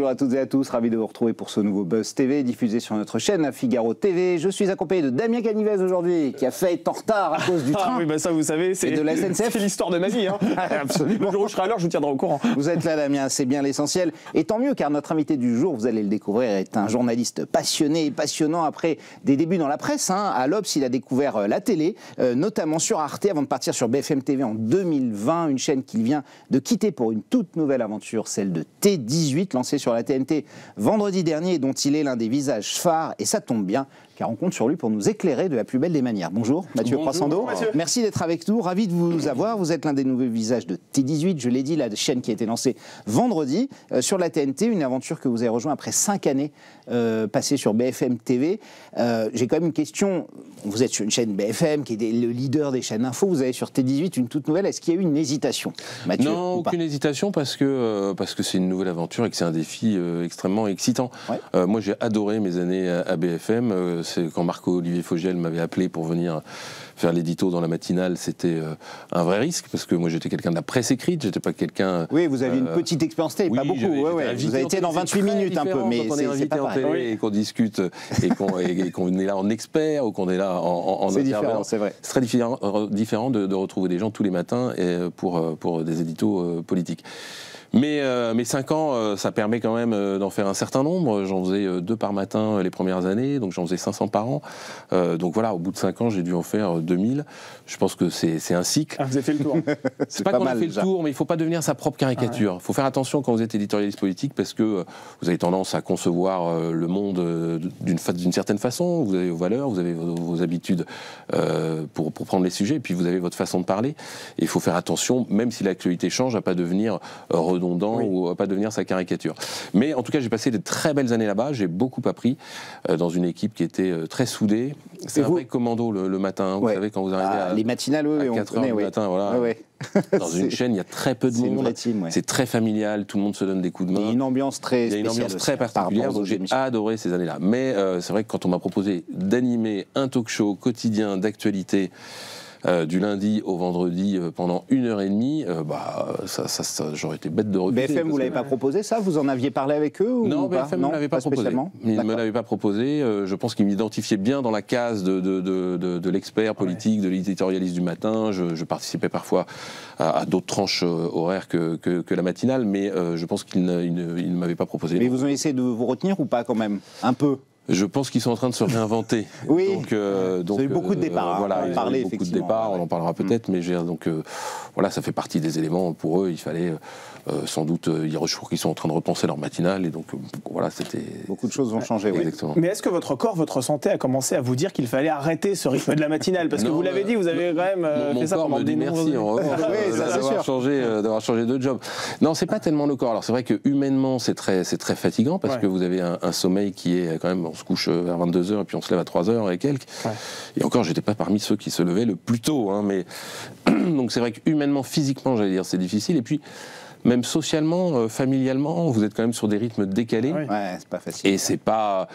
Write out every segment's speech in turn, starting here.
Bonjour à toutes et à tous, ravi de vous retrouver pour ce nouveau Buzz TV diffusé sur notre chaîne Figaro TV. Je suis accompagné de Damien Canivez aujourd'hui, qui a fait être en retard à cause du train. Ah oui, bah ça vous savez, c'est de la SNCF. C'est l'histoire de ma vie. Hein. Absolument. Le jour où je serai à l'heure, je vous tiendrai au courant. Vous êtes là, Damien, c'est bien l'essentiel. Et tant mieux, car notre invité du jour, vous allez le découvrir, est un journaliste passionné et passionnant après des débuts dans la presse. À l'Obs, il a découvert la télé, notamment sur Arte, avant de partir sur BFM TV en 2020, une chaîne qu'il vient de quitter pour une toute nouvelle aventure, celle de T18, lancée sur la TNT vendredi dernier, et dont il est l'un des visages phares. Et ça tombe bien, car on compte sur lui pour nous éclairer de la plus belle des manières. Bonjour, Mathieu Croissando. Merci d'être avec nous, ravi de vous avoir. Vous êtes l'un des nouveaux visages de T18, je l'ai dit, la chaîne qui a été lancée vendredi sur la TNT, une aventure que vous avez rejoint après 5 années passées sur BFM TV. J'ai quand même une question. Vous êtes sur une chaîne BFM qui est le leader des chaînes info. Vous avez sur T18 une toute nouvelle. Est-ce qu'il y a eu une hésitation, Mathieu? Non, aucune hésitation, parce que c'est une nouvelle aventure et que c'est un défi extrêmement excitant. Ouais. Moi, j'ai adoré mes années à BFM. C'est quand Marc-Olivier Fogiel m'avait appelé pour venir faire l'édito dans la matinale, c'était un vrai risque, parce que moi j'étais quelqu'un de la presse écrite, j'étais pas quelqu'un... Oui, vous aviez une petite expérience télé, pas beaucoup. Vous avez été dans 28 minutes un peu, mais c'est pas pareil. Télé et qu'on discute et qu'on est là en expert ou qu'on est là en c'est différent, c'est vrai. C'est très différent de retrouver des gens tous les matins pour des éditos politiques. Mais 5 ans, ça permet quand même d'en faire un certain nombre. J'en faisais 2 par matin les premières années, donc j'en faisais 500 par an. Donc voilà, au bout de 5 ans, j'ai dû en faire 2000. Je pense que c'est un cycle. Ah, vous avez fait le tour. C'est pas qu'on a fait le tour, mais il ne faut pas devenir sa propre caricature. Il faut faire attention quand vous êtes éditorialiste politique, parce que vous avez tendance à concevoir le monde d'une certaine façon. Vous avez vos valeurs, vous avez vos habitudes pour prendre les sujets, et puis vous avez votre façon de parler. Et il faut faire attention, même si l'actualité change, à ne pas devenir redondant ou à pas devenir sa caricature. Mais en tout cas, j'ai passé de très belles années là-bas, j'ai beaucoup appris dans une équipe qui était très soudée. C'est un vrai commando le matin, vous savez, quand vous arrivez à les matinales, à 4 heures du matin, voilà. Dans une chaîne, il y a très peu de monde, c'est très familial, tout le monde se donne des coups de main. Il y a une ambiance très spéciale, il y a une ambiance très particulière, donc j'ai adoré ces années-là. Mais c'est vrai que quand on m'a proposé d'animer un talk-show quotidien d'actualité, du lundi au vendredi pendant 1h30, j'aurais été bête de refuser. BFM, vous ne l'avez pas proposé ça? Vous en aviez parlé avec eux ou Non, BFM ne l'avait pas proposé. Il ne me l'avait pas proposé. Je pense qu'il m'identifiait bien dans la case de l'expert politique, de l'éditorialiste du matin. Je participais parfois à d'autres tranches horaires que la matinale, mais je pense qu'il ne m'avait pas proposé. Mais vous ont essayé de vous retenir ou pas quand même? Un peu? Je pense qu'ils sont en train de se réinventer. Oui, donc, il y a eu beaucoup de départs. Voilà, il y a eu beaucoup de départs, on en parlera peut-être, mais voilà, ça fait partie des éléments pour eux. Il fallait sans doute, je crois qu'ils sont en train de repenser leur matinale, et donc voilà, c'était... Beaucoup de choses vont changer, oui. Exactement. Mais est-ce que votre corps, votre santé a commencé à vous dire qu'il fallait arrêter ce rythme de la matinale? Parce que vous l'avez dit, vous avez quand même fait ça pendant des merci d'avoir changé de job. Non, c'est pas tellement le corps. Alors c'est vrai que humainement, c'est très fatigant, parce que vous avez un sommeil qui est quand même... On se couche vers 22h et puis on se lève à 3h et quelques. Et encore, j'étais pas parmi ceux qui se levaient le plus tôt. Mais donc c'est vrai que humainement, physiquement, j'allais dire, c'est difficile. Et puis, même socialement, familialement, vous êtes quand même sur des rythmes décalés. Ouais, c'est pas facile. Et c'est pas...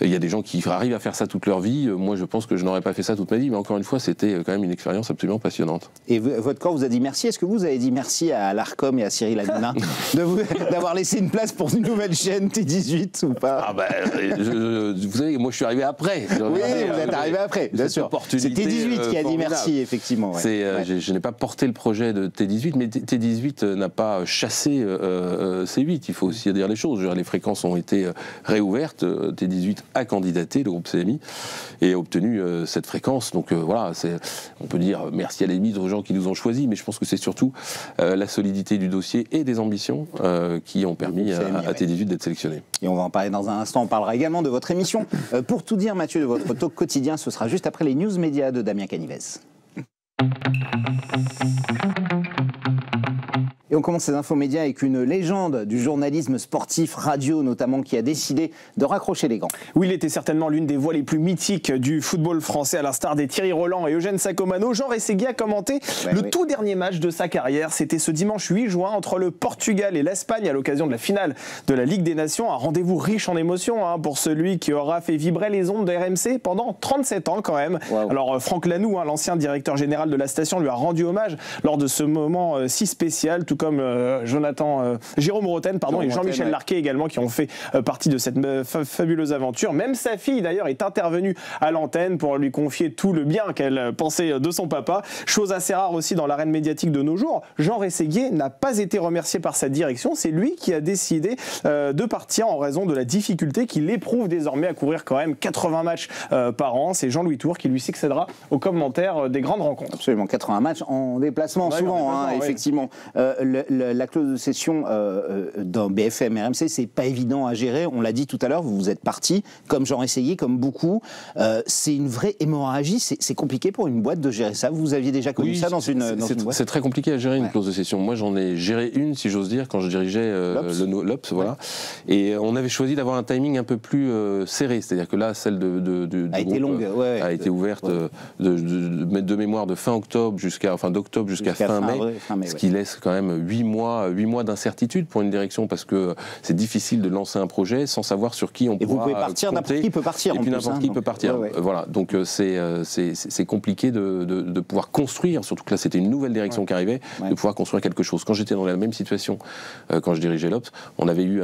Il y a des gens qui arrivent à faire ça toute leur vie. Moi, je pense que je n'aurais pas fait ça toute ma vie. Mais encore une fois, c'était quand même une expérience absolument passionnante. Et votre corps vous a dit merci. Est-ce que vous avez dit merci à l'Arcom et à Cyril Hanouna d'avoir laissé une place pour une nouvelle chaîne T18 ou pas? Vous savez, moi, je suis arrivé après. Oui, vous êtes arrivé après, bien sûr. C'est T18 qui a dit merci, effectivement. Je n'ai pas porté le projet de T18, mais T18 n'a pas chassé C8. Il faut aussi dire les choses. Les fréquences ont été réouvertes. T18 a candidaté, le groupe CMI, et a obtenu cette fréquence. Donc voilà, on peut dire merci à la limite aux gens qui nous ont choisis, mais je pense que c'est surtout la solidité du dossier et des ambitions qui ont permis à T18 d'être sélectionné. Et on va en parler dans un instant. On parlera également de votre émission. Pour tout dire, Mathieu, de votre talk quotidien, ce sera juste après les news médias de Damien Canivez. Et on commence ces infos médias avec une légende du journalisme sportif radio notamment qui a décidé de raccrocher les gants. Oui, il était certainement l'une des voix les plus mythiques du football français, à l'instar des Thierry Roland et Eugène Sacomano. Jean Rességui a commenté tout dernier match de sa carrière. C'était ce dimanche 8 juin entre le Portugal et l'Espagne à l'occasion de la finale de la Ligue des Nations. Un rendez-vous riche en émotions pour celui qui aura fait vibrer les ondes de RMC pendant 37 ans quand même. Wow. Alors Franck Lanoux, l'ancien directeur général de la station, lui a rendu hommage lors de ce moment si spécial, tout comme Jérôme Rotten et Jean-Michel Larquet également, qui ont fait partie de cette fabuleuse aventure. Même sa fille d'ailleurs est intervenue à l'antenne pour lui confier tout le bien qu'elle pensait de son papa. Chose assez rare aussi dans l'arène médiatique de nos jours. Jean Rességuier n'a pas été remercié par sa direction. C'est lui qui a décidé de partir en raison de la difficulté qu'il éprouve désormais à couvrir quand même 80 matchs par an. C'est Jean-Louis Tour qui lui succédera au commentaire des grandes rencontres. Absolument, 80 matchs en déplacement, souvent, effectivement. La clause de cession dans BFM RMC, c'est pas évident à gérer. On l'a dit tout à l'heure, vous êtes parti, comme Jean Rességuier, comme beaucoup. C'est une vraie hémorragie. C'est compliqué pour une boîte de gérer ça. Vous aviez déjà connu ça dans une boîte? C'est très compliqué à gérer une clause de cession. Moi, j'en ai géré une, si j'ose dire, quand je dirigeais l'Obs, voilà. Et on avait choisi d'avoir un timing un peu plus serré. C'est-à-dire que là, celle du a été longue, a été ouverte de mémoire de fin octobre d'octobre jusqu'à fin mai, ce qui laisse quand même 8 mois d'incertitude pour une direction, parce que c'est difficile de lancer un projet sans savoir sur qui on pourra compter. Et vous pouvez partir, n'importe qui peut partir. Et puis n'importe qui peut partir. Voilà, donc c'est compliqué de pouvoir construire, surtout que là c'était une nouvelle direction qui arrivait, de pouvoir construire quelque chose. Quand j'étais dans la même situation, quand je dirigeais l'Obs, on avait eu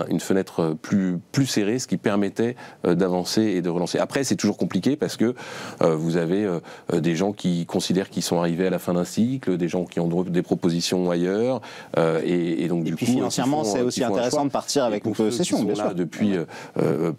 une fenêtre plus serrée, ce qui permettait d'avancer et de relancer. Après, c'est toujours compliqué parce que vous avez des gens qui considèrent qu'ils sont arrivés à la fin d'un cycle, des gens qui ont des propositions ailleurs, et donc du coup, financièrement, c'est aussi intéressant de partir avec une possession, bien sûr. Depuis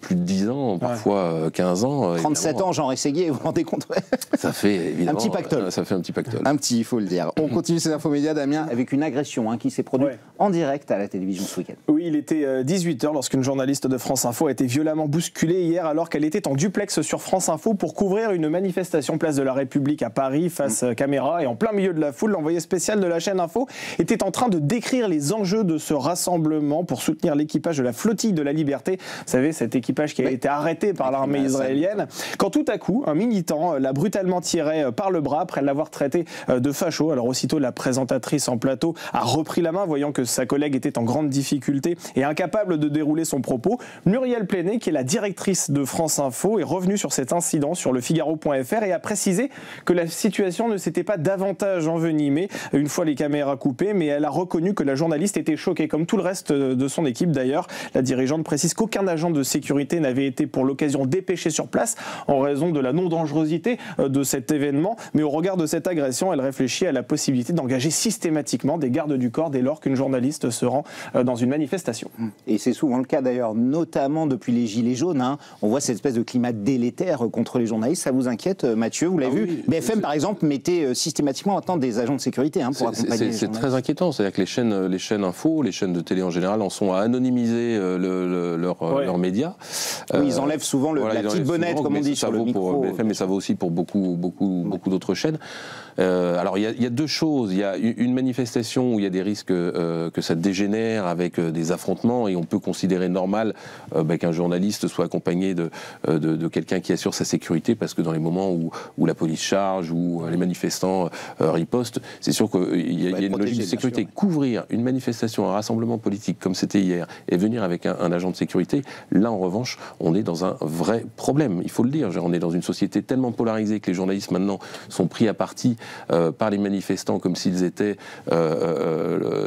plus de 10 ans, parfois 15 ans. 37 ans, Jean Rességuier, vous vous rendez compte? Ça fait évidemment un petit pactole. Ça fait un petit pactole. Un petit, il faut le dire. On continue ces infomédias, Damien, avec une agression qui s'est produite en direct à la télévision ce week-end. Oui, il était 18h lorsqu'une journaliste de France Info a été violemment bousculée hier alors qu'elle était en duplex sur France Info pour couvrir une manifestation place de la République à Paris face caméra, et en plein milieu de la foule, l'envoyé spécial de la chaîne Info était en train de décrire les enjeux de ce rassemblement pour soutenir l'équipage de la flottille de la Liberté. Vous savez, cet équipage qui a été arrêté par l'armée israélienne, quand tout à coup, un militant l'a brutalement tiré par le bras après l'avoir traité de facho. Alors aussitôt, la présentatrice en plateau a repris la main, voyant que sa collègue était en grande difficulté et incapable de dérouler son propos. Muriel Pléné, qui est la directrice de France Info, est revenue sur cet incident sur le Figaro.fr et a précisé que la situation ne s'était pas davantage envenimée une fois les caméras coupées, mais elle a reconnu que la journaliste était choquée, comme tout le reste de son équipe d'ailleurs. La dirigeante précise qu'aucun agent de sécurité n'avait été pour l'occasion dépêché sur place en raison de la non-dangerosité de cet événement, mais au regard de cette agression, elle réfléchit à la possibilité d'engager systématiquement des gardes du corps dès lors qu'une journaliste se rend dans une manifestation. Et c'est souvent le cas d'ailleurs, notamment depuis les Gilets jaunes. On voit cette espèce de climat délétère contre les journalistes. Ça vous inquiète, Mathieu? Vous l'avez vu? BFM, par exemple, mettait systématiquement maintenant des agents de sécurité pour accompagner les journalistes. C'est très inquiétant. C'est-à-dire que les chaînes info, les chaînes de télé en général, en sont à anonymiser leurs médias. Oui, ils enlèvent souvent la petite bonnette, comme on dit, sur le micro. Pour BFM, mais ça vaut aussi pour beaucoup d'autres chaînes. Alors il y a deux choses. Il y a une manifestation où il y a des risques que ça dégénère avec des affrontements, et on peut considérer normal qu'un journaliste soit accompagné de quelqu'un qui assure sa sécurité, parce que dans les moments où la police charge, où les manifestants ripostent, c'est sûr qu'il y a une logique de sécurité. Couvrir une manifestation, un rassemblement politique comme c'était hier, et venir avec un agent de sécurité, là en revanche, on est dans un vrai problème. Il faut le dire. On est dans une société tellement polarisée que les journalistes maintenant sont pris à partie par les manifestants comme s'ils étaient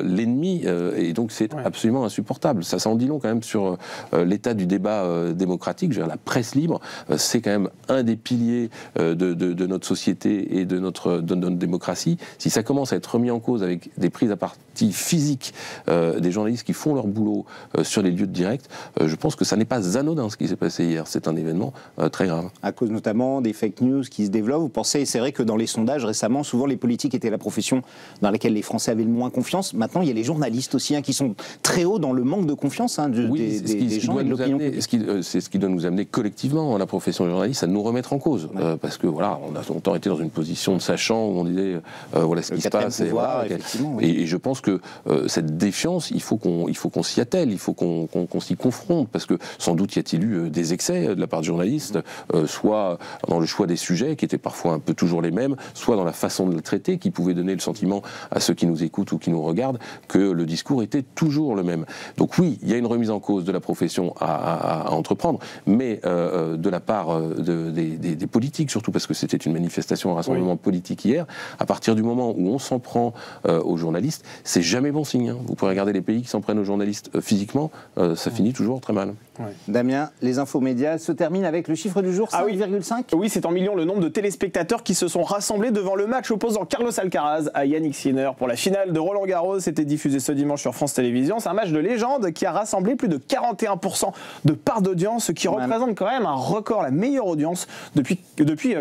l'ennemi, et donc c'est absolument insupportable. Ça en dit long quand même sur l'état du débat démocratique. Je veux dire, la presse libre, c'est quand même un des piliers de notre société et de notre démocratie. Si ça commence à être remis en cause avec des prises à partie physiques des journalistes qui font leur boulot sur les lieux de direct, je pense que ça n'est pas anodin ce qui s'est passé hier. C'est un événement très grave. À cause notamment des fake news qui se développent, vous pensez, c'est vrai que dans les sondages récemment, souvent les politiques étaient la profession dans laquelle les Français avaient le moins confiance. Maintenant, il y a les journalistes aussi qui sont très hauts dans le manque de confiance des gens et de l'opinion publique. C'est ce qui doit nous amener collectivement, la profession de journaliste, à nous remettre en cause. Parce que voilà, on a longtemps été dans une position de sachant où on disait voilà ce qui se passe. Et je pense que cette défiance, il faut qu'on s'y attelle, il faut qu'on s'y confronte, parce que sans doute y a-t-il eu des excès de la part de journalistes, soit dans le choix des sujets qui étaient parfois un peu toujours les mêmes, soit dans la façon de le traiter, qui pouvait donner le sentiment à ceux qui nous écoutent ou qui nous regardent que le discours était toujours le même. Donc oui, il y a une remise en cause de la profession à entreprendre, mais de la part des politiques, surtout parce que c'était une manifestation, un rassemblement politique hier, à partir du moment où on s'en prend aux aux journalistes, c'est jamais bon signe. Hein. Vous pouvez regarder les pays qui s'en prennent aux journalistes physiquement, ça finit toujours très mal. Ouais. Damien, les infos médias se terminent avec le chiffre du jour, 5,5 ? Oui, c'est en millions le nombre de téléspectateurs qui se sont rassemblés devant le match opposant Carlos Alcaraz à Yannick Sinner pour la finale de Roland-Garros. C'était diffusé ce dimanche sur France Télévisions. C'est un match de légende qui a rassemblé plus de 41% de part d'audience, ce qui représente quand même un record, la meilleure audience depuis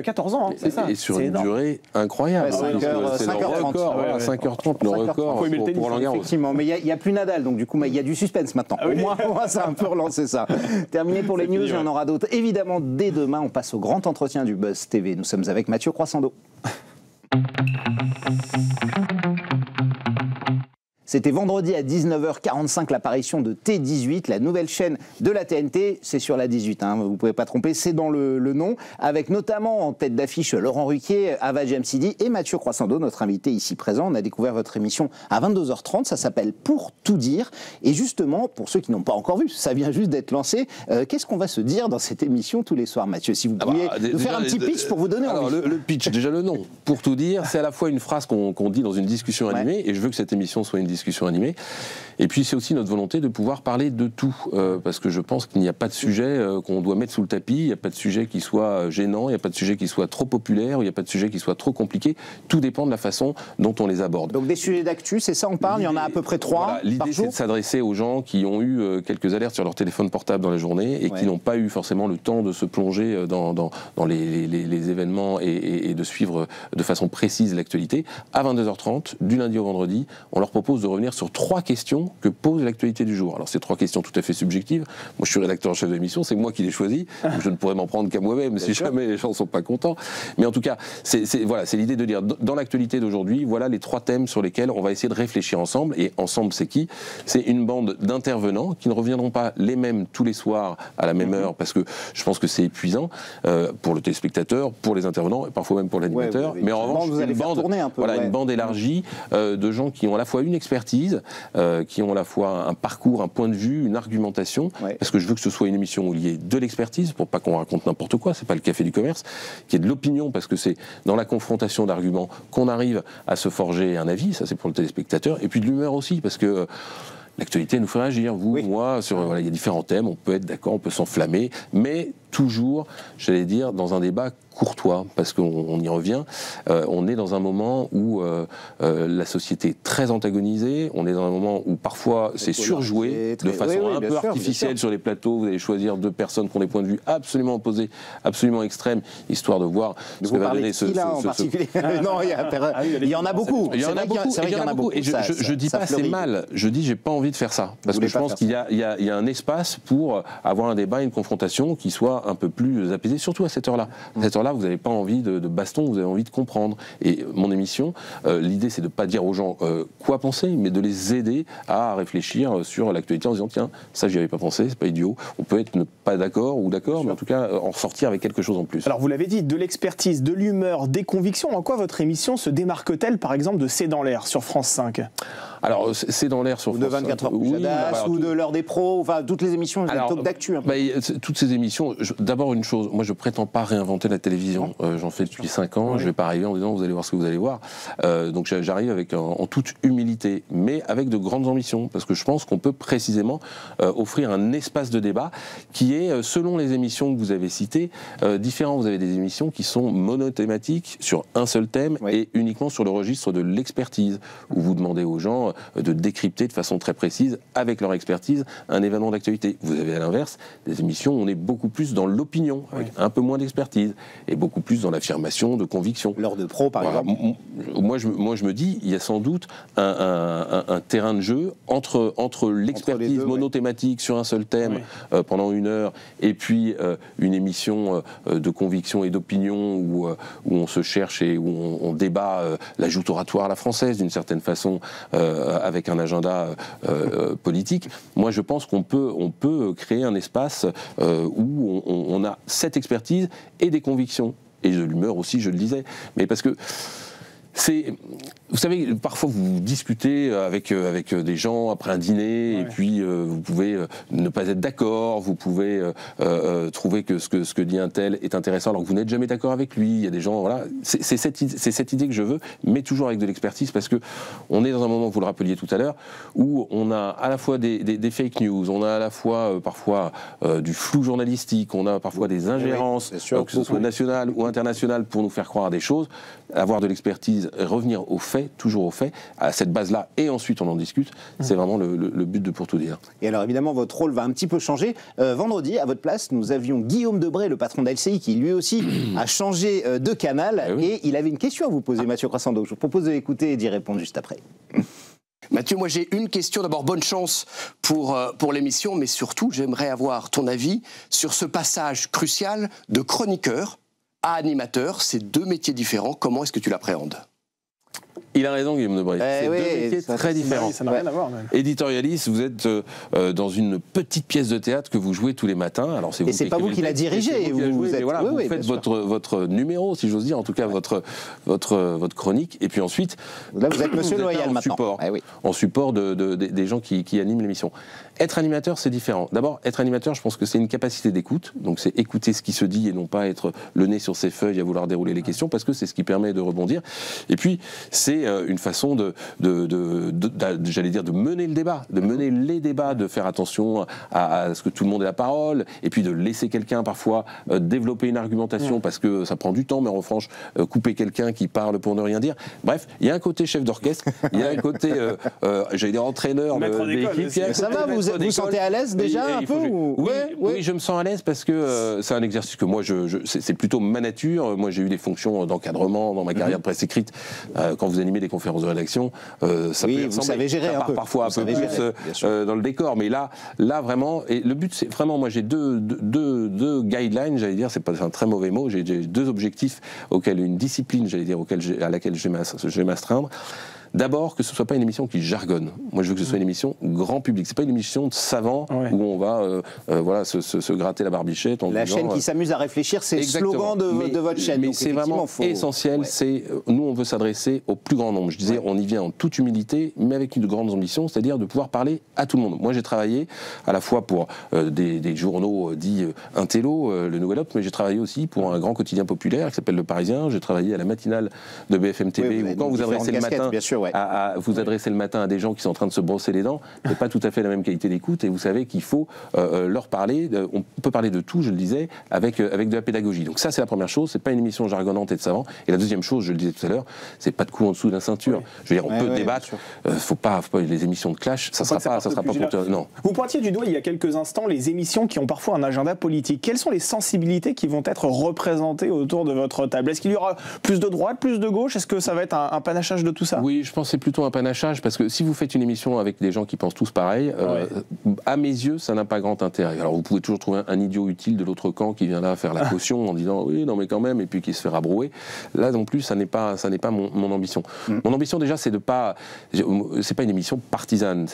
14 ans. Hein, c'est ça. Et sur une durée incroyable. 5h30. 5h30, le record pour Roland-Garros. Effectivement, mais il n'y a plus Nadal, donc du coup, il y a du suspense maintenant. Au moins, ça a un peu relancé ça. Terminé pour les news, il y en aura d'autres. Évidemment, dès demain, on passe au grand entretien du Buzz TV. Nous sommes avec Mathieu Croissando. C'était vendredi à 19h45 l'apparition de T18, la nouvelle chaîne de la TNT. C'est sur la 18, hein, vous ne pouvez pas tromper, c'est dans le nom. Avec notamment en tête d'affiche Laurent Ruquier, Ava Jamsidi et Mathieu Croissando, notre invité ici présent. On a découvert votre émission à 22h30, ça s'appelle Pour tout dire. Et justement, pour ceux qui n'ont pas encore vu, ça vient juste d'être lancé, qu'est-ce qu'on va se dire dans cette émission tous les soirs, Mathieu? Si vous pouviez nous faire un petit pitch pour vous donner envie. Le pitch, déjà le nom. Pour tout dire, c'est à la fois une phrase qu'on dit dans une discussion animée, et je veux que cette émission soit une discussion animée. Et puis c'est aussi notre volonté de pouvoir parler de tout, parce que je pense qu'il n'y a pas de sujet qu'on doit mettre sous le tapis, il n'y a pas de sujet qui soit gênant, il n'y a pas de sujet qui soit trop populaire, il n'y a pas de sujet qui soit trop compliqué. Tout dépend de la façon dont on les aborde. Donc des sujets d'actu, c'est ça on parle? Il y en a à peu près 3 par jour. L'idée c'est de s'adresser aux gens qui ont eu quelques alertes sur leur téléphone portable dans la journée et qui n'ont pas eu forcément le temps de se plonger dans les événements et de suivre de façon précise l'actualité. À 22h30, du lundi au vendredi, on leur propose de revenir sur 3 questions que pose l'actualité du jour. Alors ces 3 questions tout à fait subjectives. Moi je suis rédacteur en chef de l'émission, c'est moi qui les choisis. Je ne pourrais m'en prendre qu'à moi-même si jamais les gens ne sont pas contents. Mais en tout cas, c'est l'idée de dire dans l'actualité d'aujourd'hui, voilà les 3 thèmes sur lesquels on va essayer de réfléchir ensemble. Et ensemble, c'est qui? C'est une bande d'intervenants qui ne reviendront pas les mêmes tous les soirs à la même heure, parce que je pense que c'est épuisant pour le téléspectateur, pour les intervenants et parfois même pour l'animateur. Mais en revanche, une bande élargie de gens qui ont à la fois une expertise, qui ont à la fois un parcours, un point de vue, une argumentation, parce que je veux que ce soit une émission où il y ait de l'expertise, pour pas qu'on raconte n'importe quoi, c'est pas le café du commerce, qu'il y ait de l'opinion, parce que c'est dans la confrontation d'arguments qu'on arrive à se forger un avis, ça c'est pour le téléspectateur, et puis de l'humeur aussi, parce que l'actualité nous fait réagir, vous, moi, il y a différents thèmes, on peut être d'accord, on peut s'enflammer, mais toujours, j'allais dire, dans un débat courtois, parce qu'on y revient, on est dans un moment où la société est très antagonisée, on est dans un moment où parfois c'est surjoué, de façon un peu artificielle sur les plateaux, vous allez choisir 2 personnes qui ont des points de vue absolument opposés, absolument extrêmes, histoire de voir ce que va donner ce... en particulier. Non, il y en a beaucoup. Il y en a beaucoup. Et je dis pas c'est mal, je dis j'ai pas envie de faire ça, parce que je pense qu'il y a un espace pour avoir un débat, une confrontation qui soit un peu plus apaisée, surtout à cette heure-là. À cette heure-là, vous n'avez pas envie de baston, vous avez envie de comprendre. Et mon émission, l'idée, c'est de ne pas dire aux gens quoi penser, mais de les aider à réfléchir sur l'actualité en disant tiens, ça, j'y avais pas pensé, c'est pas idiot. On peut être pas d'accord ou d'accord, mais en tout cas, en ressortir avec quelque chose en plus. Alors, vous l'avez dit, de l'expertise, de l'humeur, des convictions. En quoi votre émission se démarque-t-elle, par exemple, de C'est dans l'air sur France 5 ? Alors, c'est dans l'air sur France 5. Ou de 24 heures plus Jadas, ou de l'heure des pros, enfin, toutes les émissions, les talk d'actu. Toutes ces émissions, d'abord une chose, moi je prétends pas réinventer la télévision, j'en fais depuis 5 ans, je vais pas arriver en disant vous allez voir ce que vous allez voir, donc j'arrive avec en toute humilité, mais avec de grandes ambitions, parce que je pense qu'on peut précisément offrir un espace de débat qui est, selon les émissions que vous avez citées, différent. Vous avez des émissions qui sont monothématiques sur un seul thème et uniquement sur le registre de l'expertise, où vous demandez aux gens de décrypter de façon très précise, avec leur expertise, un événement d'actualité. Vous avez à l'inverse des émissions où on est beaucoup plus dans l'opinion, avec un peu moins d'expertise, et beaucoup plus dans l'affirmation de conviction. L'heure de pro, par exemple. Moi, je me dis, il y a sans doute un terrain de jeu entre l'expertise monothématique sur un seul thème pendant 1 heure, et puis une émission de conviction et d'opinion où on se cherche et où on débat la joute oratoire à la française, d'une certaine façon, avec un agenda politique. Moi, je pense qu'on peut créer un espace où on a cette expertise et des convictions, et de l'humeur aussi, je le disais, mais parce que Vous savez, parfois vous discutez avec des gens après un dîner, et puis vous pouvez ne pas être d'accord, vous pouvez trouver que ce que dit un tel est intéressant alors que vous n'êtes jamais d'accord avec lui. Il y a des gens, voilà, c'est cette idée que je veux, mais toujours avec de l'expertise, parce que on est dans un moment, vous le rappeliez tout à l'heure, où on a à la fois des fake news, on a à la fois parfois du flou journalistique, on a parfois des ingérences, que ce soit nationales ou internationales, pour nous faire croire à des choses. Avoir de l'expertise, revenir aux faits, toujours aux faits, à cette base-là, et ensuite on en discute, c'est vraiment le but de Pour Tout Dire. Et alors évidemment, votre rôle va un petit peu changer. Vendredi, à votre place, nous avions Guillaume Debré, le patron d'LCI, qui lui aussi a changé de canal, et il avait une question à vous poser, Mathieu Croissant-Donc. Je vous propose de l'écouter et d'y répondre juste après. Mathieu, moi j'ai une question. D'abord, bonne chance pour l'émission, mais surtout, j'aimerais avoir ton avis sur ce passage crucial de chroniqueur à animateur. C'est deux métiers différents. Comment est-ce que tu l'appréhendes ? Il a raison, Guillaume Debré. C'est deux métiers très différents. Ça n'a rien à voir, même. Éditorialiste, vous êtes dans une petite pièce de théâtre que vous jouez tous les matins. Alors et c'est pas vous qui l'a dirigé. Vous faites votre numéro, si j'ose dire, en tout cas votre chronique. Et puis ensuite, là, vous êtes Monsieur Loyal maintenant. En support des gens qui animent l'émission. Être animateur, c'est différent. D'abord, être animateur, je pense que c'est une capacité d'écoute. Donc c'est écouter ce qui se dit et non pas être le nez sur ses feuilles à vouloir dérouler les questions, parce que c'est ce qui permet de rebondir. Et puis, c'est une façon j'allais dire, de mener le débat, de mener les débats, de faire attention à ce que tout le monde ait la parole, et puis de laisser quelqu'un parfois développer une argumentation, parce que ça prend du temps, mais en revanche, couper quelqu'un qui parle pour ne rien dire. Bref, il y a un côté chef d'orchestre, il y a un côté, j'allais dire, entraîneur de l'équipe. Ça va, vous vous sentez à l'aise déjà un peu Oui, je me sens à l'aise, parce que c'est un exercice que moi, c'est plutôt ma nature. Moi, j'ai eu des fonctions d'encadrement dans ma carrière de presse écrite. Quand vous animez des conférences de rédaction, ça peut vous savez gérer un peu. Parfois un peu plus dans le décor, mais là vraiment, et le but, c'est vraiment, moi j'ai deux guidelines, j'allais dire, c'est un très mauvais mot, j'ai deux objectifs une discipline, j'allais dire, à laquelle je vais m'astreindre. D'abord, que ce ne soit pas une émission qui jargonne. Moi, je veux que ce soit une émission grand public. C'est pas une émission de savants où on va se gratter la barbichette. La chaîne qui s'amuse à réfléchir, c'est le slogan de votre chaîne. Mais c'est vraiment essentiel. Nous, on veut s'adresser au plus grand nombre. Je disais, on y vient en toute humilité, mais avec une grande ambition, c'est-à-dire de pouvoir parler à tout le monde. Moi, j'ai travaillé à la fois pour des journaux dits intello, le Nouvel Obs, mais j'ai travaillé aussi pour un grand quotidien populaire qui s'appelle Le Parisien. J'ai travaillé à la matinale de BFM TV, où quand vous adressez le matin... à vous adresser le matin à des gens qui sont en train de se brosser les dents, c'est pas tout à fait la même qualité d'écoute, et vous savez qu'il faut leur parler, on peut parler de tout, je le disais, avec de la pédagogie. Donc ça, c'est la première chose, c'est pas une émission jargonnante et de savant. Et la deuxième chose, je le disais tout à l'heure, c'est pas de coup en dessous de la ceinture. Je veux dire, on peut débattre, faut pas les émissions de clash, ça sera pas pour... Non. Vous pointiez du doigt il y a quelques instants les émissions qui ont parfois un agenda politique. Quelles sont les sensibilités qui vont être représentées autour de votre table? Est-ce qu'il y aura plus de droite, plus de gauche? Est-ce que ça va être un panachage de tout ça? Oui, je pense que c'est plutôt un panachage, parce que si vous faites une émission avec des gens qui pensent tous pareil, à mes yeux, ça n'a pas grand intérêt. Alors vous pouvez toujours trouver un idiot utile de l'autre camp qui vient là faire la caution en disant oui, non mais quand même, et puis qui se fait rabrouer. Là non plus, ça n'est pas mon ambition. Mon ambition déjà, c'est pas une émission partisane,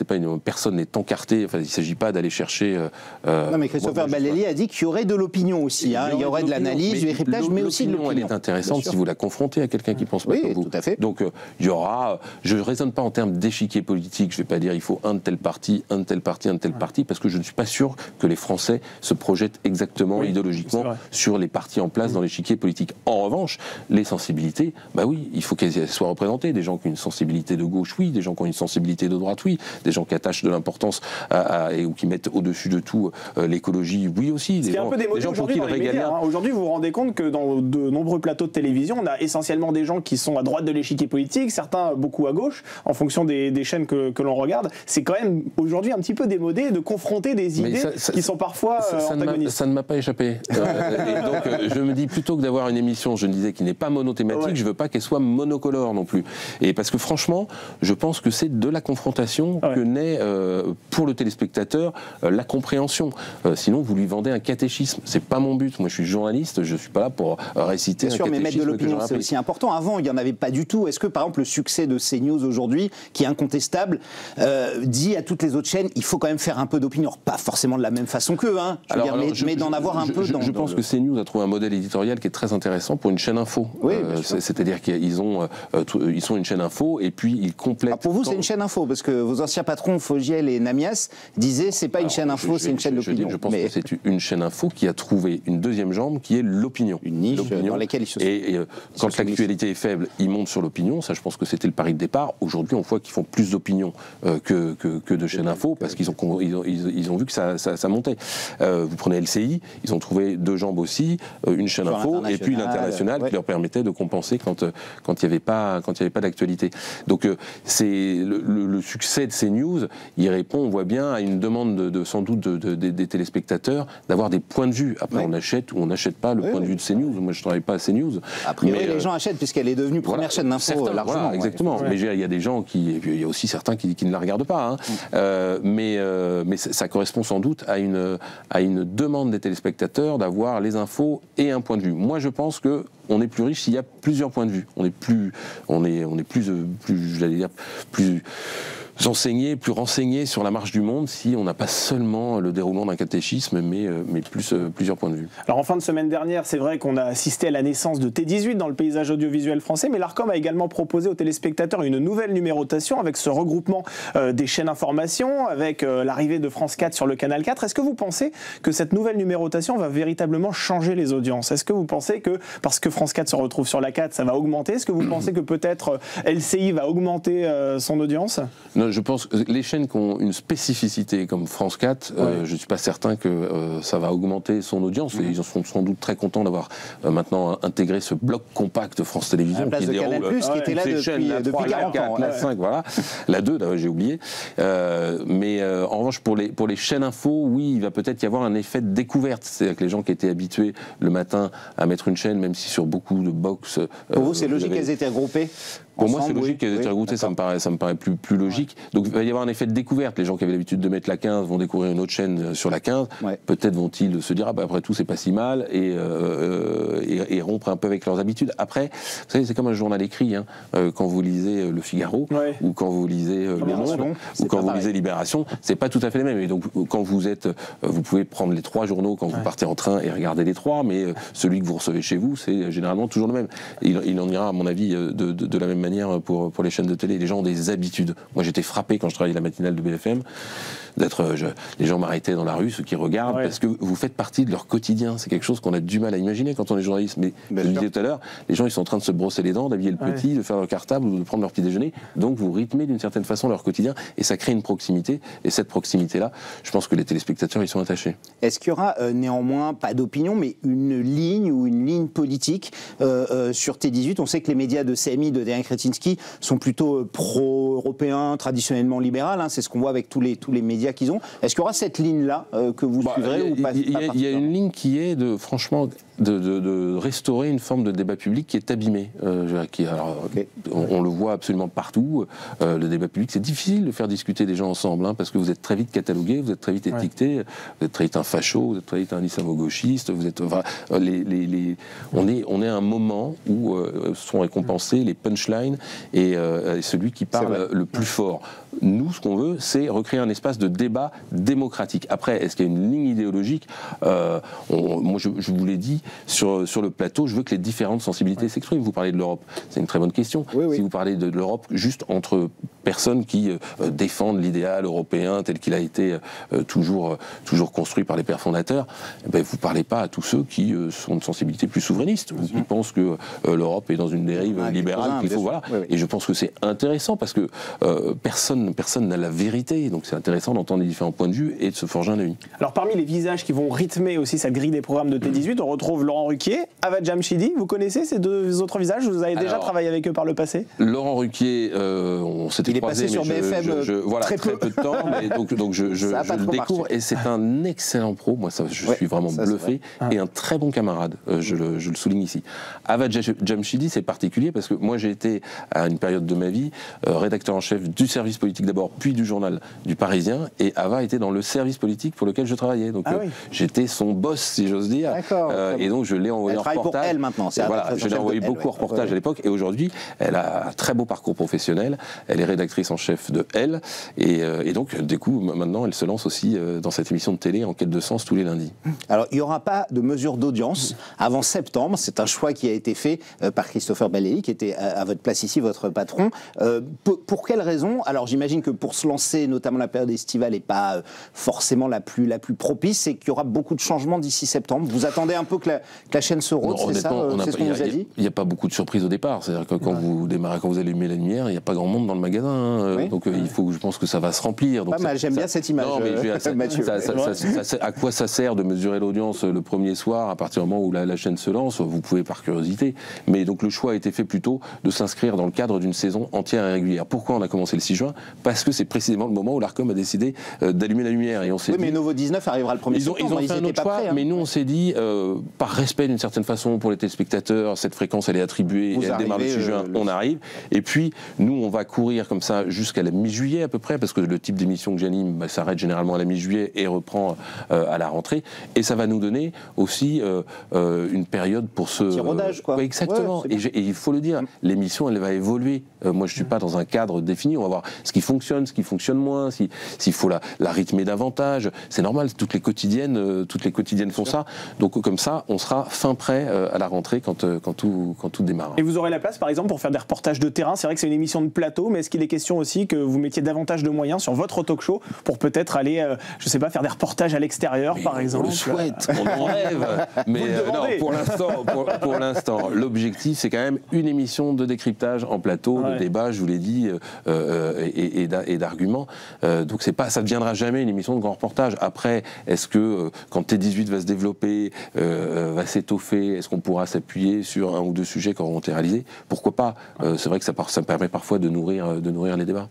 personne n'est encarté, enfin il ne s'agit pas d'aller chercher... non mais Christopher Baldelli a dit qu'il y aurait de l'opinion aussi, il y aurait de l'analyse, du décryptage, mais aussi de l'opinion. Elle est intéressante si vous la confrontez à quelqu'un qui pense pas comme vous. Tout à fait. Donc il y aura... Je ne raisonne pas en termes d'échiquier politique, je ne vais pas dire il faut un de tel parti, un de tel parti, un de tel parti, parce que je ne suis pas sûr que les Français se projettent exactement idéologiquement sur les partis en place dans l'échiquier politique. En revanche, les sensibilités, bah oui, il faut qu'elles soient représentées. Des gens qui ont une sensibilité de gauche, oui, des gens qui ont une sensibilité de droite, oui, des gens qui attachent de l'importance ou qui mettent au-dessus de tout l'écologie, oui aussi. C'est un peu démodé aujourd'hui dans les médias. Aujourd'hui, vous vous rendez compte que dans de nombreux plateaux de télévision, on a essentiellement des gens qui sont à droite de l'échiquier politique, certains beaucoup à gauche, en fonction des chaînes que l'on regarde. C'est quand même aujourd'hui un petit peu démodé de confronter des idées qui sont parfois antagonistes. Ça ne m'a pas échappé. Et donc je me dis, plutôt que d'avoir une émission, je disais, qui n'est pas monothématique, je veux pas qu'elle soit monocolore non plus. Et parce que franchement, je pense que c'est de la confrontation que naît pour le téléspectateur la compréhension. Sinon, vous lui vendez un catéchisme. C'est pas mon but. Moi, je suis journaliste, je suis pas là pour réciter un catéchisme. Mais mettre de l'opinion, c'est aussi important. Avant, il n'y en avait pas du tout. Est-ce que, par exemple, le succès de CNews aujourd'hui, qui est incontestable, dit à toutes les autres chaînes, il faut quand même faire un peu d'opinion. Pas forcément de la même façon qu'eux, hein, mais d'en avoir un peu dans... Je pense que CNews a trouvé un modèle éditorial qui est très intéressant pour une chaîne info. Oui, c'est-à-dire qu'ils sont une chaîne info et puis ils complètent... Pour vous, c'est une chaîne info, parce que vos anciens patrons, Fogiel et Namias, disaient c'est pas une chaîne info, c'est une chaîne d'opinion. Je pense que c'est une chaîne info qui a trouvé une deuxième jambe qui est l'opinion. Une niche dans laquelle ils se sont... Et quand l'actualité est faible, ils montent sur l'opinion. Ça, je pense que c'était le pari de départ. Aujourd'hui, on voit qu'ils font plus d'opinion que de chaîne info, parce qu'ils ont vu que ça montait. Vous prenez LCI, ils ont trouvé deux jambes aussi, une chaîne info et puis l'international qui leur permettait de compenser quand il n'y avait pas d'actualité. Donc c'est le succès de CNews, il répond, on voit bien, à une demande sans doute des téléspectateurs d'avoir des points de vue. Après, on achète ou on n'achète pas le point de vue de CNews. Moi, je ne travaille pas à CNews. A priori, les gens achètent puisqu'elle est devenue première chaîne d'info largement. Voilà, exactement. Mais il y a des gens et puis il y a aussi certains qui ne la regardent pas. Mais ça correspond sans doute à une demande des téléspectateurs d'avoir les infos et un point de vue. Moi, je pense que on est plus riche s'il y a plusieurs points de vue. On est plus enseigné, plus renseigné sur la marche du monde si on n'a pas seulement le déroulement d'un catéchisme, mais plusieurs points de vue. Alors en fin de semaine dernière, c'est vrai qu'on a assisté à la naissance de T18 dans le paysage audiovisuel français, mais l'Arcom a également proposé aux téléspectateurs une nouvelle numérotation avec ce regroupement des chaînes d'information, avec l'arrivée de France 4 sur le Canal 4. Est-ce que vous pensez que cette nouvelle numérotation va véritablement changer les audiences? Est-ce que vous pensez que, parce que France 4 se retrouve sur la 4, ça va augmenter? Est-ce que vous pensez que peut-être LCI va augmenter son audience? Non, je pense que les chaînes qui ont une spécificité comme France 4, je ne suis pas certain que ça va augmenter son audience. Et ils sont sans doute très contents d'avoir maintenant intégré ce bloc compact de France Télévisions. À la place de Canal+, qui était là depuis 40 ans. La 5, voilà. La 2, j'ai oublié. Mais en revanche, pour les chaînes info, oui, il va peut-être y avoir un effet de découverte. C'est-à-dire que les gens qui étaient habitués le matin à mettre une chaîne, même si sur beaucoup de box... Pour vous, c'est logique qu'elles étaient regroupées? Pour moi, c'est logique qu'elles étaient regroupées, ça me paraît plus logique. Donc il va y avoir un effet de découverte. Les gens qui avaient l'habitude de mettre la 15 vont découvrir une autre chaîne sur la 15. Peut-être vont-ils se dire, après tout, c'est pas si mal, et rompre un peu avec leurs habitudes. Après, vous savez, c'est comme un journal écrit, quand vous lisez Le Figaro, ou quand vous lisez Le Monde, ou quand vous lisez Libération, c'est pas tout à fait les mêmes. Et donc, quand vous pouvez prendre les 3 journaux quand vous partez en train et regarder les 3, mais celui que vous recevez chez vous, c'est généralement toujours le même. Il en ira, à mon avis, de la même manière pour les chaînes de télé. Les gens ont des habitudes. Moi, j'étais frappé quand je travaillais la matinale de BFM les gens m'arrêtaient dans la rue, ceux qui regardent, parce que vous faites partie de leur quotidien. C'est quelque chose qu'on a du mal à imaginer quand on est journaliste. Mais je le disais tout à l'heure, les gens ils sont en train de se brosser les dents, d'habiller le petit, de faire leur cartable ou de prendre leur petit déjeuner. Donc vous rythmez d'une certaine façon leur quotidien et ça crée une proximité. Et cette proximité-là, je pense que les téléspectateurs ils sont attachés. Est-ce qu'il y aura néanmoins, pas d'opinion, mais une ligne politique sur T18? On sait que les médias de CMI, de Derek Kretinsky, sont plutôt pro-européens, traditionnellement libérales. C'est ce qu'on voit avec tous les médias qu'ils ont. Est-ce qu'il y aura cette ligne-là que vous suivrez ou pas? Il y a une ligne qui est de restaurer une forme de débat public qui est abîmé. On le voit absolument partout. Le débat public, c'est difficile de faire discuter des gens ensemble, parce que vous êtes très vite catalogué, vous êtes très vite étiqueté, vous êtes très vite un facho, vous êtes très vite un islamo-gauchiste. On est à un moment où sont récompensés les punchlines et celui qui parle le plus fort. Nous, ce qu'on veut, c'est recréer un espace de débat démocratique. Après, est-ce qu'il y a une ligne idéologique? Moi, je vous l'ai dit, sur le plateau, je veux que les différentes sensibilités s'expriment. Vous parlez de l'Europe, c'est une très bonne question. Si vous parlez de l'Europe juste entre personnes qui défendent l'idéal européen tel qu'il a été toujours construit par les pères fondateurs, vous ne parlez pas à tous ceux qui sont de sensibilité plus souverainiste, ou qui pensent que l'Europe est dans une dérive libérale qu'il faut... Et je pense que c'est intéressant parce que personne n'a la vérité, donc c'est intéressant d'entendre les différents points de vue et de se forger un avis. Alors parmi les visages qui vont rythmer aussi cette grille des programmes de T18, on retrouve Laurent Ruquier, Avad Jamshidi. Vous connaissez ces deux autres visages? Vous avez déjà travaillé avec eux par le passé? Laurent Ruquier, on s'était croisés, sur BFM très peu de temps, mais donc je le découvre et c'est un excellent pro. Moi, je suis vraiment bluffé et un très bon camarade. Je le souligne ici. Avad Jamshidi, c'est particulier parce que moi j'ai été à une période de ma vie rédacteur en chef du service politique d'abord, puis du journal du Parisien, et Ava était dans le service politique pour lequel je travaillais. Donc j'étais son boss, si j'ose dire. Et donc je l'ai envoyé en reportage. Pour elle maintenant. Voilà, je l'ai envoyé beaucoup en reportage à l'époque. Et aujourd'hui, elle a un très beau parcours professionnel. Elle est rédactrice en chef de Elle. Et donc, du coup, maintenant, elle se lance aussi dans cette émission de télé En quête de sens tous les lundis. Alors, il n'y aura pas de mesure d'audience avant septembre. C'est un choix qui a été fait par Christopher Baldelli, qui était à votre place ici, votre patron. Pour quelle raison? Alors, j'imagine que pour se lancer, notamment la période estivale, n'est pas forcément la plus propice, et qu'il y aura beaucoup de changements d'ici septembre. Vous attendez un peu que la chaîne se rôde, c'est ça? C'est ce qu'on vous a dit? Il n'y a pas beaucoup de surprises au départ. C'est-à-dire que quand vous démarrez, quand vous allumez la lumière, il n'y a pas grand monde dans le magasin. Hein. Oui. Donc je pense que ça va se remplir. Donc, j'aime bien cette image, Mathieu. À quoi ça sert de mesurer l'audience le premier soir, à partir du moment où la chaîne se lance? Vous pouvez par curiosité. Mais donc le choix a été fait plutôt de s'inscrire dans le cadre d'une saison entière et régulière. Pourquoi on a commencé le 6 juin? Parce que c'est précisément le moment où l'Arcom a décidé d'allumer la lumière. Et on s'est dit, mais Nouveau 19 arrivera le 1er septembre. Ils ont fait un autre choix, mais nous on s'est dit, par respect d'une certaine façon pour les téléspectateurs, cette fréquence elle est attribuée, et elle démarre le 6 juin, on arrive. Et puis nous on va courir comme ça jusqu'à la mi-juillet à peu près, parce que le type d'émission que j'anime s'arrête généralement à la mi-juillet et reprend à la rentrée. Et ça va nous donner aussi une période pour ce... Petit rodage, quoi. Ouais, exactement. Ouais, et il faut le dire, l'émission elle va évoluer. Moi je suis pas dans un cadre défini, on va voir ce qui fonctionne moins, s'il faut la rythmer davantage. C'est normal, toutes les quotidiennes font ça. Donc comme ça, on sera fin prêt à la rentrée quand tout démarre. Et vous aurez la place, par exemple, pour faire des reportages de terrain. C'est vrai que c'est une émission de plateau, mais est-ce qu'il est question aussi que vous mettiez davantage de moyens sur votre talk show pour peut-être aller, je sais pas, faire des reportages à l'extérieur, par exemple? On le souhaite, on en rêve. Mais non, pour l'instant, l'objectif, c'est quand même une émission de décryptage en plateau, de débat, je vous l'ai dit, et d'arguments. Donc ça ne deviendra jamais une émission de grand reportage. Après, est-ce que quand T18 va se développer, va s'étoffer, est-ce qu'on pourra s'appuyer sur un ou deux sujets qui auront été réalisés? Pourquoi pas? C'est vrai que ça permet parfois de nourrir les débats.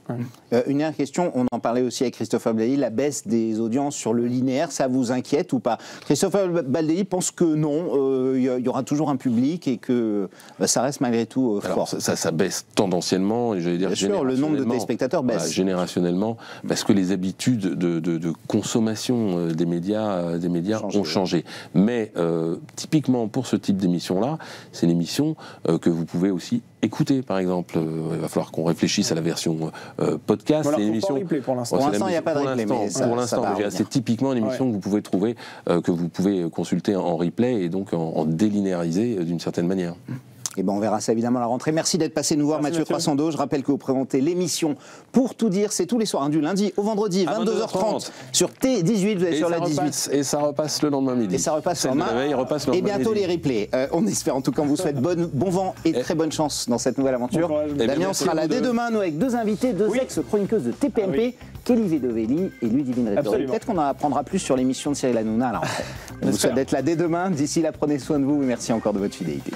Une dernière question, on en parlait aussi avec Christopher Baldelli, la baisse des audiences sur le linéaire, ça vous inquiète ou pas? Christopher Baldelli pense que non, il y aura toujours un public et que ça reste malgré tout fort. Alors, ça baisse tendanciellement, et j'allais dire générationnellement. Le nombre de téléspectateurs baisse. Voilà, générationnellement, parce que les habitudes de consommation des médias ont changé. Mais typiquement pour ce type d'émission-là, c'est une émission que vous pouvez aussi écouter, par exemple. Il va falloir qu'on réfléchisse à la version podcast. Voilà, c'est une émission. Pour l'instant, il n'y a pas de replay. Pour l'instant, c'est typiquement une émission que vous pouvez trouver, que vous pouvez consulter en replay et donc en délinéarisé d'une certaine manière. Et ben on verra ça évidemment à la rentrée. Merci d'être passé nous voir, Mathieu Croissando. Je rappelle que vous présentez l'émission Pour tout dire, c'est tous les soirs, du lundi au vendredi, 22h30 sur T18, vous êtes sur la 18. Et ça repasse le lendemain midi. Et ça repasse le lendemain. Et bientôt les replays. On espère, en tout cas, on vous souhaite bon vent et très bonne chance dans cette nouvelle aventure. Damien sera là dès demain, nous, avec deux invités, deux ex-chroniqueuses de TPMP, Kelly Vedovelli et Ludivine Redori. Peut-être qu'on en apprendra plus sur l'émission de Cyril Hanouna à la rentrée. On vous souhaite d'être là dès demain. D'ici là, prenez soin de vous et merci encore de votre fidélité.